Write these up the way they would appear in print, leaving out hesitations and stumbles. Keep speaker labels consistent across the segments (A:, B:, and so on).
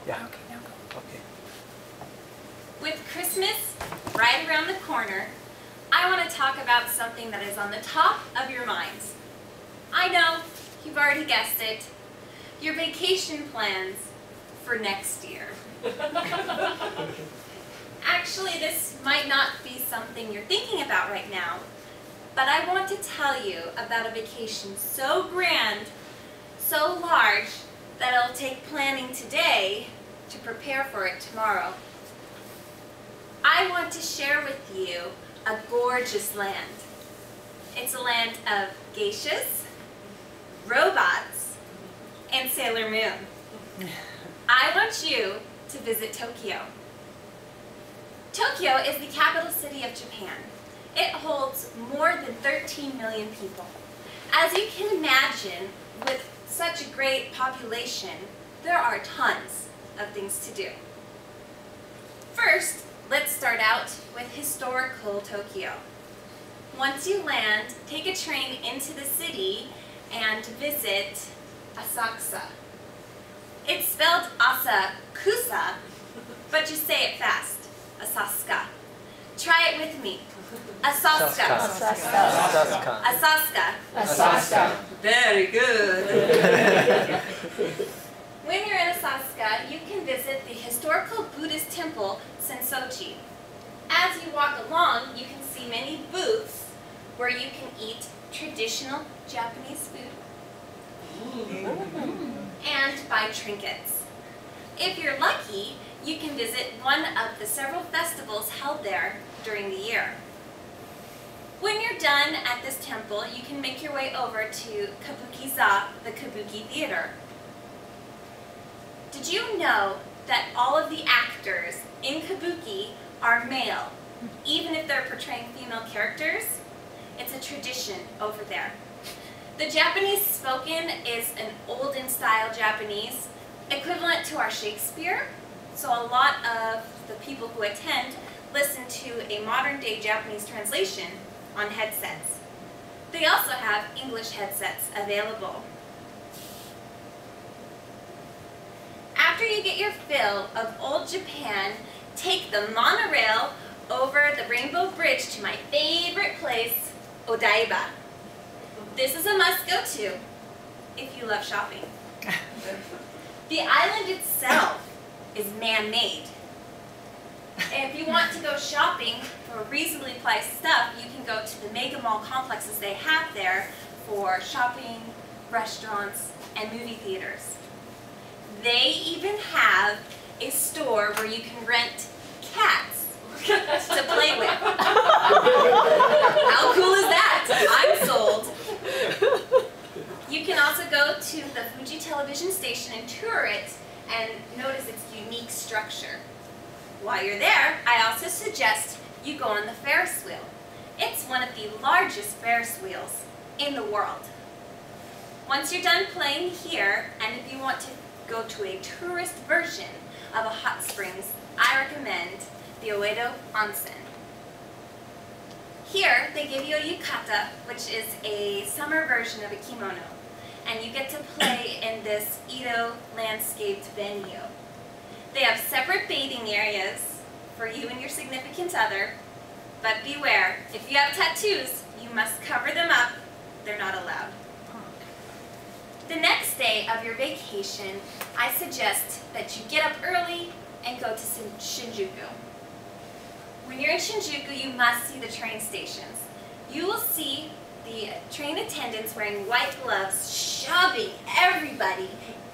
A: Yeah. Okay, now go. Okay.
B: With Christmas right around the corner, I want to talk about something that is on the top of your minds. I know, you've already guessed it. Your vacation plans for next year. Actually, this might not be something you're thinking about right now, but I want to tell you about a vacation so grand, so large, that it'll take planning today to prepare for it tomorrow. I want to share with you a gorgeous land. It's a land of geishas, robots, and Sailor Moon. I want you to visit Tokyo. Tokyo is the capital city of Japan. It holds more than 13 million people. As you can imagine, with such a great population, there are tons of things to do. First, let's start out with historical Tokyo. Once you land, take a train into the city and visit Asakusa. It's spelled Asakusa, but just say it fast. Asaska. Try it with me. Asaska.
A: Asaska.
B: Asaska.
C: Asaska.
B: Very good. When you're in Asakusa, you can visit the historical Buddhist temple Sensoji. As you walk along, you can see many booths where you can eat traditional Japanese food and buy trinkets. If you're lucky, you can visit one of the several festivals held there during the year. When you're done at this temple, you can make your way over to Kabukiza, the Kabuki Theater. Did you know that all of the actors in Kabuki are male, even if they're portraying female characters? It's a tradition over there. The Japanese spoken is an olden style Japanese, equivalent to our Shakespeare, so a lot of the people who attend listen to a modern day Japanese translation on headsets. They also have English headsets available. After you get your fill of old Japan, take the monorail over the Rainbow Bridge to my favorite place, Odaiba. This is a must-go-to if you love shopping. The island itself is man-made. And if you want to go shopping for reasonably priced stuff, you can go to the mega mall complexes they have there for shopping, restaurants, and movie theaters. They even have a store where you can rent cats to play with. How cool is that? I'm sold. You can also go to the Fuji television station and tour it and notice its unique structure. While you're there, I also suggest you go on the Ferris wheel. It's one of the largest Ferris wheels in the world. Once you're done playing here, and if you want to go to a tourist version of a hot springs, I recommend the Oedo Onsen. Here, they give you a yukata, which is a summer version of a kimono, and you get to play in this Edo landscaped venue. They have separate bathing areas for you and your significant other, but beware, if you have tattoos, you must cover them up. They're not allowed. The next day of your vacation, I suggest that you get up early and go to Shinjuku. When you're in Shinjuku, you must see the train stations. You will see the train attendants wearing white gloves shoving everybody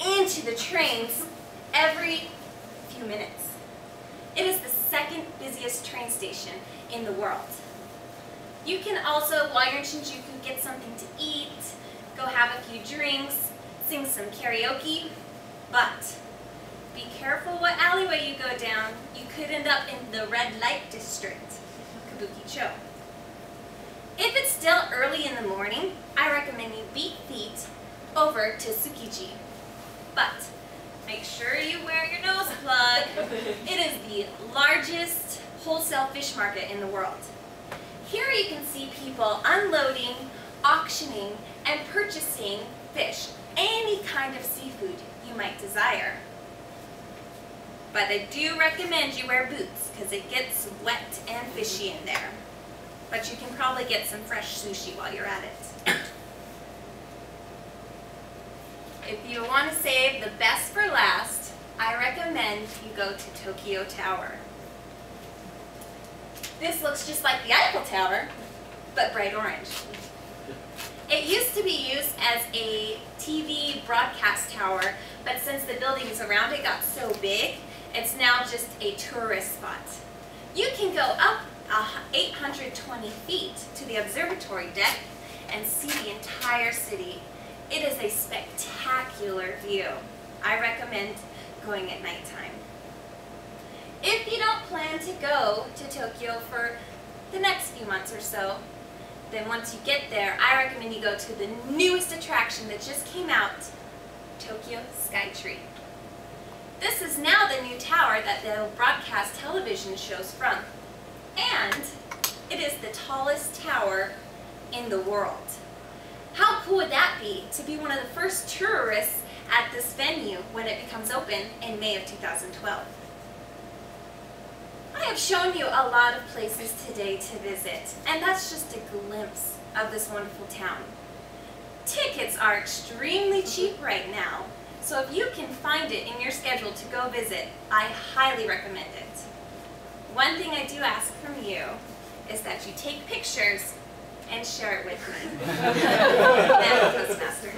B: into the trains every few minutes. It is the second busiest train station in the world. You can also, while you're in Shinjuku, get something to eat, go have a few drinks, sing some karaoke, but be careful what alleyway you go down. You could end up in the red light district, Kabukicho. If it's still early in the morning, I recommend you beat feet over to Tsukiji. But make sure you wear your nose plug. It is the largest wholesale fish market in the world. Here you can see people unloading, auctioning, and purchasing fish, any kind of seafood you might desire. But I do recommend you wear boots because it gets wet and fishy in there. But you can probably get some fresh sushi while you're at it. If you want to save the best for last, I recommend you go to Tokyo Tower. This looks just like the Eiffel Tower, but bright orange. It used to be used as a TV broadcast tower, but since the buildings around it got so big, it's now just a tourist spot. You can go up 820 feet to the observatory deck and see the entire city. It is a spectacular view. I recommend going at nighttime. If you don't plan to go to Tokyo for the next few months or so, then once you get there, I recommend you go to the newest attraction that just came out, Tokyo Skytree. This is now the new tower that they'll broadcast television shows from. And it is the tallest tower in the world. How cool would that be to be one of the first tourists at this venue when it becomes open in May of 2012? I have shown you a lot of places today to visit, and that's just a glimpse of this wonderful town. Tickets are extremely cheap right now, so if you can find it in your schedule to go visit, I highly recommend it. One thing I do ask from you is that you take pictures and share it with me. Madam Toastmaster.